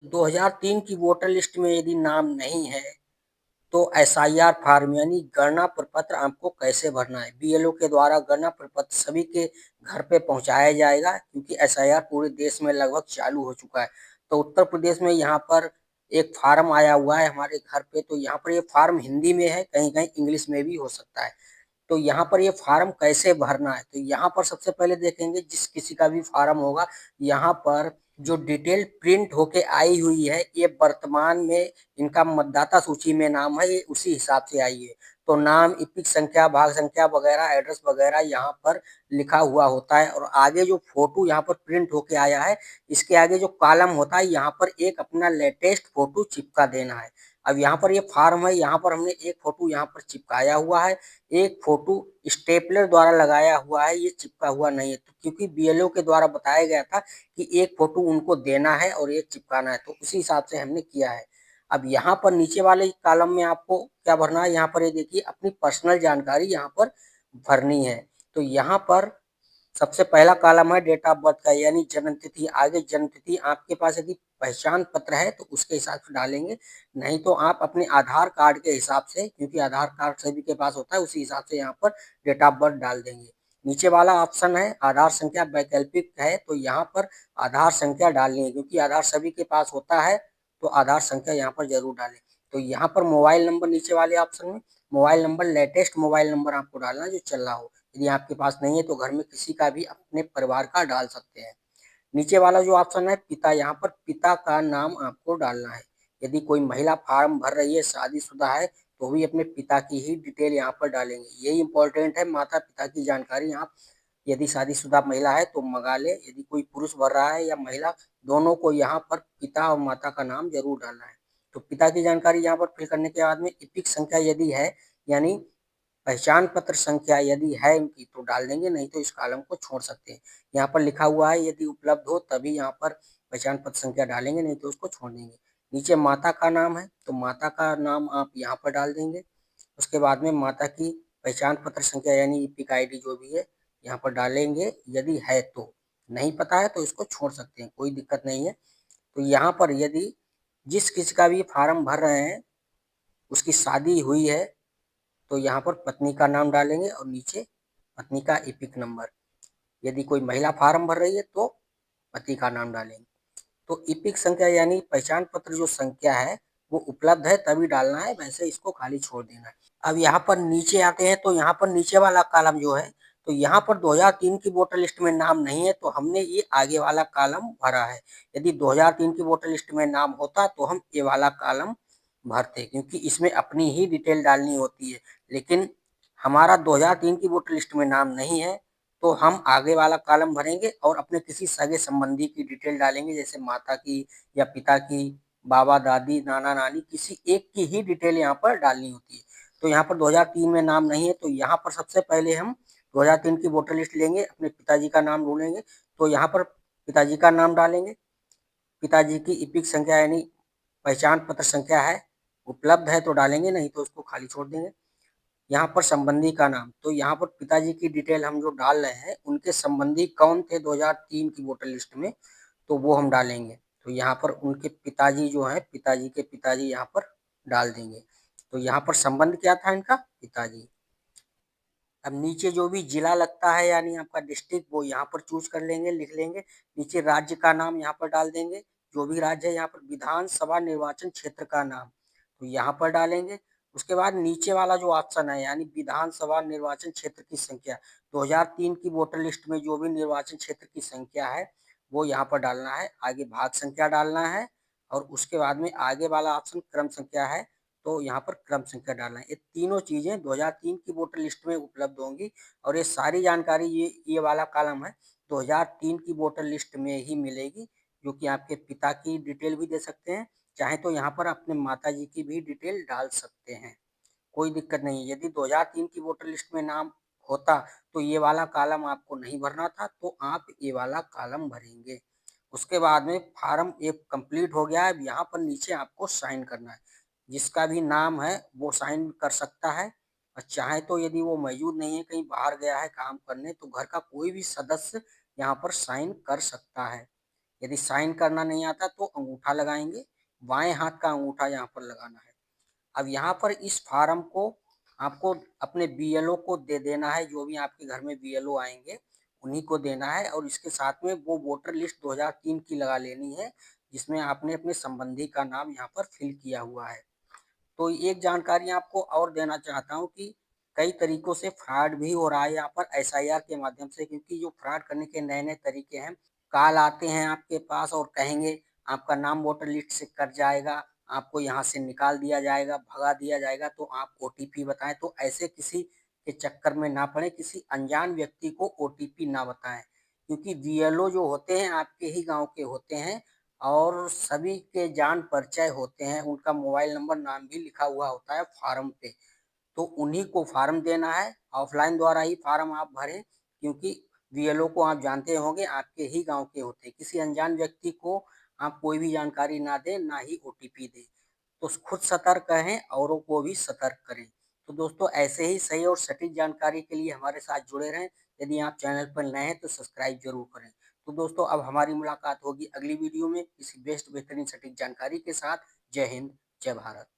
2003 की voter list में यदि नाम नहीं है तो एसआईआर फॉर्म यानी गणना प्रपत्र आपको कैसे भरना है। बीएलओ के द्वारा गणना प्रपत्र सभी के घर पे पहुंचाया जाएगा, क्योंकि एसआईआर पूरे देश में लगभग चालू हो चुका है। तो उत्तर प्रदेश में यहाँ पर एक फार्म आया हुआ है हमारे घर पे। तो यहाँ पर ये फार्म हिंदी में है, कहीं कहीं इंग्लिश में भी हो सकता है। तो यहाँ पर ये फार्म कैसे भरना है, तो यहाँ पर सबसे पहले देखेंगे जिस किसी का भी फार्म होगा, यहाँ पर जो डिटेल प्रिंट होके आई हुई है, ये वर्तमान में इनका मतदाता सूची में नाम है, ये उसी हिसाब से आई है। तो नाम, इपिक संख्या, भाग संख्या वगैरह, एड्रेस वगैरह यहाँ पर लिखा हुआ होता है। और आगे जो फोटो यहाँ पर प्रिंट होके आया है, इसके आगे जो कॉलम होता है, यहाँ पर एक अपना लेटेस्ट फोटो चिपका देना है। अब यहाँ पर ये फार्म है, यहाँ पर हमने एक फोटो यहाँ पर चिपकाया हुआ है, एक फोटो स्टेपलर द्वारा लगाया हुआ है, ये चिपका हुआ नहीं है। तो क्योंकि बीएलओ के द्वारा बताया गया था कि एक फोटो उनको देना है और एक चिपकाना है, तो उसी हिसाब से हमने किया है। अब यहाँ पर नीचे वाले कॉलम में आपको क्या भरना है, यहाँ पर ये देखिए अपनी पर्सनल जानकारी यहाँ पर भरनी है। तो यहाँ पर सबसे पहला कॉलम है डेट ऑफ बर्थ का, यानी जन्म तिथि। आगे जन्म तिथि आपके पास यदि पहचान पत्र है तो उसके हिसाब से डालेंगे, नहीं तो आप अपने आधार कार्ड के हिसाब से, क्योंकि आधार कार्ड सभी के पास होता है, उसी हिसाब से यहाँ पर डेट ऑफ बर्थ डाल देंगे। नीचे वाला ऑप्शन है आधार संख्या वैकल्पिक है, तो यहाँ पर आधार संख्या डालनी है, क्योंकि आधार सभी के पास होता है, तो आधार संख्या यहाँ पर जरूर डालें। तो यहाँ पर मोबाइल नंबर नीचे वाले ऑप्शन में mobile number, latest mobile number आपको डालना है जो चल रहा हो। यदि आपके पास नहीं है तो घर में किसी का भी अपने परिवार का डाल सकते हैं। नीचे वाला जो ऑप्शन है पिता, यहाँ पर पिता का नाम आपको डालना है। यदि कोई महिला फॉर्म भर रही है, शादीशुदा है, तो भी अपने पिता की ही डिटेल यहाँ पर डालेंगे। यही इंपॉर्टेंट है, माता पिता की जानकारी आप यदि शादीशुदा महिला है तो मंगा ले। यदि कोई पुरुष भर रहा है या महिला, दोनों को यहाँ पर पिता और माता का नाम जरूर डालना है। तो पिता की जानकारी यहाँ पर फिल करने के बाद में इपिक संख्या यदि है, यानी पहचान पत्र संख्या यदि है इनकी, तो डाल देंगे, नहीं तो इस कॉलम को छोड़ सकते हैं। यहाँ पर लिखा हुआ है यदि उपलब्ध हो तभी यहाँ पर पहचान पत्र संख्या डालेंगे, नहीं तो उसको छोड़ देंगे। नीचे माता का नाम है, तो माता का नाम आप यहाँ पर डाल देंगे। उसके बाद में माता की पहचान पत्र संख्या यानी ईपिक आईडी जो भी है यहाँ पर डालेंगे, यदि है तो। नहीं पता है तो इसको छोड़ सकते हैं, कोई दिक्कत नहीं है। तो यहाँ पर यदि जिस किसी का भी फार्म भर रहे हैं उसकी शादी हुई है, तो यहाँ पर पत्नी का नाम डालेंगे और नीचे पत्नी का इपिक नंबर। यदि कोई महिला फार्म भर रही है तो पति का नाम डालेंगे। तो इपिक संख्या यानी पहचान पत्र जो संख्या है वो उपलब्ध है तभी डालना है, वैसे इसको खाली छोड़ देना है। अब यहाँ पर नीचे आते हैं, तो यहाँ पर नीचे वाला कॉलम जो है, तो यहाँ पर 2003 की वोटर लिस्ट में नाम नहीं है, तो हमने ये आगे वाला कॉलम भरा है। यदि 2003 की वोटर लिस्ट में नाम होता तो हम ये वाला कॉलम भरते, क्योंकि इसमें अपनी ही डिटेल डालनी होती है। लेकिन हमारा 2003 की वोटर लिस्ट में नाम नहीं है, तो हम आगे वाला कॉलम भरेंगे और अपने किसी सगे संबंधी की डिटेल डालेंगे, जैसे माता की या पिता की, बाबा दादी, नाना नानी, किसी एक की ही डिटेल यहाँ पर डालनी होती है। तो यहाँ पर 2003 में नाम नहीं है, तो यहाँ पर सबसे पहले हम 2003 की वोटर लिस्ट लेंगे, अपने पिताजी का नाम ढूंढेंगे। तो यहाँ पर पिताजी का नाम डालेंगे, पिताजी की इपिक संख्या यानी पहचान पत्र संख्या है, उपलब्ध है तो डालेंगे, नहीं तो उसको खाली छोड़ देंगे। यहाँ पर संबंधी का नाम, तो यहाँ पर पिताजी की डिटेल हम जो डाल रहे हैं उनके संबंधी कौन थे 2003 की वोटर लिस्ट में, तो वो हम डालेंगे। तो यहाँ पर उनके पिताजी जो है, पिताजी के पिताजी यहाँ पर डाल देंगे। तो यहाँ पर संबंध क्या था इनका, पिताजी। अब नीचे जो भी जिला लगता है यानी आपका डिस्ट्रिक्ट, वो यहाँ पर चूज कर लेंगे, लिख लेंगे। नीचे राज्य का नाम यहाँ पर डाल देंगे, जो भी राज्य है। यहाँ पर विधानसभा निर्वाचन क्षेत्र का नाम, तो यहाँ पर डालेंगे। उसके बाद नीचे वाला जो ऑप्शन है यानी विधानसभा निर्वाचन क्षेत्र की संख्या, 2003 की वोटर लिस्ट में जो भी निर्वाचन क्षेत्र की संख्या है वो यहाँ पर डालना है। आगे भाग संख्या डालना है, और उसके बाद में आगे वाला ऑप्शन क्रम संख्या है, तो यहाँ पर क्रम संख्या डालना है। ये तीनों चीजें 2003 की वोटर लिस्ट में उपलब्ध होंगी, और ये सारी जानकारी ये वाला कॉलम है 2003 की वोटर लिस्ट में ही मिलेगी, जो कि आपके पिता की डिटेल भी दे सकते हैं, चाहे तो यहाँ पर अपने माता जी की भी डिटेल डाल सकते हैं, कोई दिक्कत नहीं है। यदि 2003 की वोटर लिस्ट में नाम होता तो ये वाला कॉलम आपको नहीं भरना था, तो आप ये वाला कॉलम भरेंगे। उसके बाद में फार्म एक कंप्लीट हो गया है। अब यहाँ पर नीचे आपको साइन करना है, जिसका भी नाम है वो साइन कर सकता है, और चाहे तो यदि वो मौजूद नहीं है, कहीं बाहर गया है काम करने, तो घर का कोई भी सदस्य यहाँ पर साइन कर सकता है। यदि साइन करना नहीं आता तो अंगूठा लगाएंगे, बाएं हाथ का अंगूठा यहाँ पर लगाना है। अब यहाँ पर इस फार्म को आपको अपने बीएलओ को दे देना है, जो भी आपके घर में बीएलओ आएंगे उन्हीं को देना है, और इसके साथ में वो वोटर लिस्ट 2003 की लगा लेनी है जिसमें आपने अपने संबंधी का नाम यहाँ पर फिल किया हुआ है। तो एक जानकारी आपको और देना चाहता हूँ कि कई तरीकों से फ्रॉड भी हो रहा है यहाँ पर एसआईआर के माध्यम से, क्योंकि जो फ्रॉड करने के नए नए तरीके हैं, कॉल आते हैं आपके पास और कहेंगे आपका नाम वोटर लिस्ट से कट जाएगा, आपको यहाँ से निकाल दिया जाएगा, भगा दिया जाएगा, तो आप ओटीपी बताएं। तो ऐसे किसी के चक्कर में ना पड़े, किसी अनजान व्यक्ति को ओटीपी ना बताएं, क्योंकि बीएलओ जो होते हैं आपके ही गांव के होते हैं और सभी के जान परिचय होते हैं, उनका मोबाइल नंबर नाम भी लिखा हुआ होता है फार्म पे। तो उन्हीं को फार्म देना है, ऑफलाइन द्वारा ही फार्म आप भरें, क्योंकि बीएलओ को आप जानते होंगे आपके ही गांव के होते हैं। किसी अनजान व्यक्ति को आप कोई भी जानकारी ना दें, ना ही ओटीपी दें। तो खुद सतर्क रहें, औरों को भी सतर्क करें। तो दोस्तों ऐसे ही सही और सटीक जानकारी के लिए हमारे साथ जुड़े रहें। यदि आप चैनल पर नए हैं तो सब्सक्राइब जरूर करें। तो दोस्तों अब हमारी मुलाकात होगी अगली वीडियो में किसी बेस्ट बेहतरीन सटीक जानकारी के साथ। जय हिंद, जय भारत।